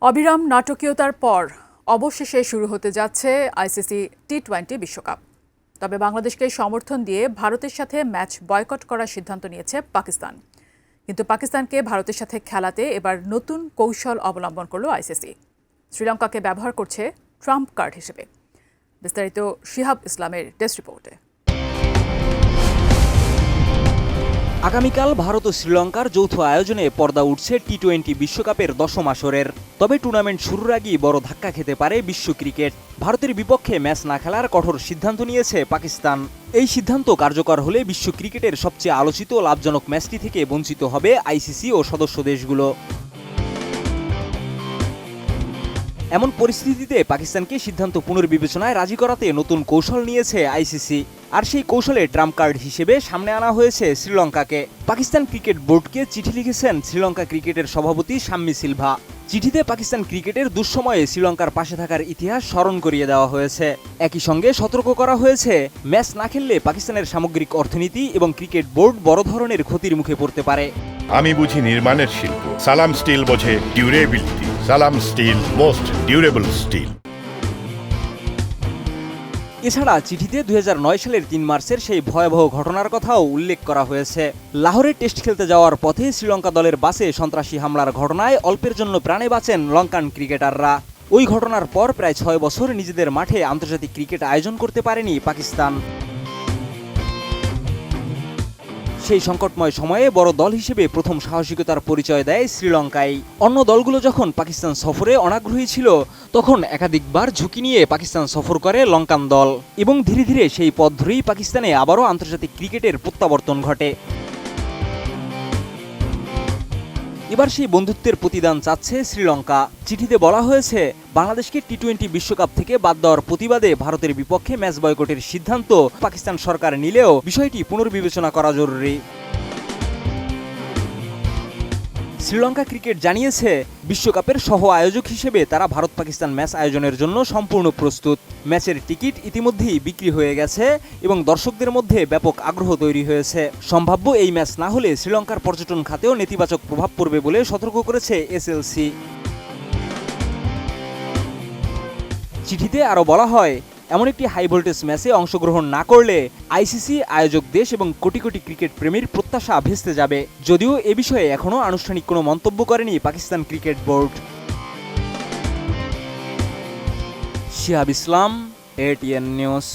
অবিরাম নাটকীয়তার পর অবশেষে শুরু হতে যাচ্ছে আইসিসি টি-20 বিশ্বকাপ। তবে বাংলাদেশকে সমর্থন দিয়ে ভারতের সাথে ম্যাচ বয়কট করার সিদ্ধান্ত নিয়েছে পাকিস্তান। কিন্তু পাকিস্তানকে ভারতের সাথে খেলাতে এবার নতুন কৌশল অবলম্বন করল আইসিসি। শ্রীলঙ্কাকে ব্যবহার করছে ট্রাম্প কার্ড হিসেবে। বিস্তারিত শিহাব ইসলামের ডেস্ক রিপোর্টে। আগামীকাল ভারত ও শ্রীলঙ্কার যৌথ আয়োজনে পর্দা উঠছে টি-20 বিশ্বকাপের 10ম আসরের। তবে টুর্নামেন্ট শুরুর আগেই বড় ধাক্কা খেতে পারে বিশ্ব ক্রিকেট। ভারতের বিপক্ষে ম্যাচ না খেলার কঠোর সিদ্ধান্ত নিয়েছে পাকিস্তান। এই সিদ্ধান্ত কার্যকর হলে বিশ্ব ক্রিকেটের সবচেয়ে আলোচিত ও লাভজনক ম্যাচটি থেকে বঞ্চিত হবে আইসিসি ও সদস্য দেশগুলো। এমন পরিস্থিতিতে পাকিস্তানকে সিদ্ধান্ত পুনর্বিবেচনায় রাজি করাতে নতুন কৌশল নিয়েছে আইসিসি। আর সেই কৌশলে ট্রাম্প কার্ড হিসেবে সামনে আনা হয়েছে শ্রীলঙ্কাকে। পাকিস্তান ক্রিকেট বোর্ডকে চিঠি লিখেছেন শ্রীলঙ্কা ক্রিকেটের সভাপতি শাম্মী সিলভা। চিঠিতে পাকিস্তান ক্রিকেটের দুঃসময়ে শ্রীলঙ্কার পাশে থাকার ইতিহাস স্মরণ করিয়ে দেওয়া হয়েছে। একই সঙ্গে সতর্ক করা হয়েছে, ম্যাচ না খেললে পাকিস্তানের সামগ্রিক অর্থনীতি এবং ক্রিকেট বোর্ড বড় ধরনের ক্ষতির মুখে পড়তে পারে। আমি বুঝি নির্মাণের শিল্প, সালাম স্টিল বোঝে ডিউরেবিলিটি। সালাম স্টিল, মোস্ট ডিউরেবল স্টিল। এছাড়া চিঠিতে 2009 সালের 3 মার্চের সেই ভয়াবহ ঘটনার কথাও উল্লেখ করা হয়েছে। লাহোরে টেস্ট খেলতে যাওয়ার পথে শ্রীলঙ্কা দলের বাসে সন্ত্রাসী হামলার ঘটনায় অল্পের জন্য প্রাণে বাঁচেন লঙ্কান ক্রিকেটাররা। ওই ঘটনার পর প্রায় 6 বছর নিজেদের মাঠে আন্তর্জাতিক ক্রিকেট আয়োজন করতে পারেনি পাকিস্তান। সেই সংকটময় সময়ে বড় দল হিসেবে প্রথম সাহসিকতার পরিচয় দেয় শ্রীলঙ্কায়। অন্য দলগুলো যখন পাকিস্তান সফরে অনাগ্রহী ছিল, তখন একাধিকবার ঝুঁকি নিয়ে পাকিস্তান সফর করে লঙ্কান দল, এবং ধীরে ধীরে সেই পথ ধরেই পাকিস্তানে আবারও আন্তর্জাতিক ক্রিকেটের প্রত্যাবর্তন ঘটে। এবার সেই বন্ধুত্বের প্রতিদান চাচ্ছে শ্রীলঙ্কা। চিঠিতে বলা হয়েছে, বাংলাদেশকে টি-20 বিশ্বকাপ থেকে বাদ দেওয়ার প্রতিবাদে ভারতের বিপক্ষে ম্যাচ বয়কটের সিদ্ধান্ত পাকিস্তান সরকার নিলেও বিষয়টি পুনর্বিবেচনা করা জরুরি। শ্রীলঙ্কা ক্রিকেট জানিয়েছে, বিশ্বকাপের সহ আয়োজক হিসেবে তারা ভারত পাকিস্তান ম্যাচ আয়োজনের জন্য সম্পূর্ণ প্রস্তুত। ম্যাচের টিকিট ইতিমধ্যেই বিক্রি হয়ে গেছে এবং দর্শকদের মধ্যে ব্যাপক আগ্রহ তৈরি হয়েছে। সম্ভাব্য এই ম্যাচ না হলে শ্রীলঙ্কার পর্যটন খাতেও নেতিবাচক প্রভাব পড়বে বলে সতর্ক করেছে এসএলসি। চিঠিতে আরও বলা হয়, এমন একটি হাই ভোল্টেজ ম্যাচে অংশগ্রহণ না করলে আইসিসি, আয়োজক দেশ এবং কোটি কোটি ক্রিকেট প্রেমীর প্রত্যাশা ভেস্তে যাবে। যদিও এ বিষয়ে এখনও আনুষ্ঠানিক কোনো মন্তব্য করেনি পাকিস্তান ক্রিকেট বোর্ড। শিহাব ইসলাম, ATN নিউজ।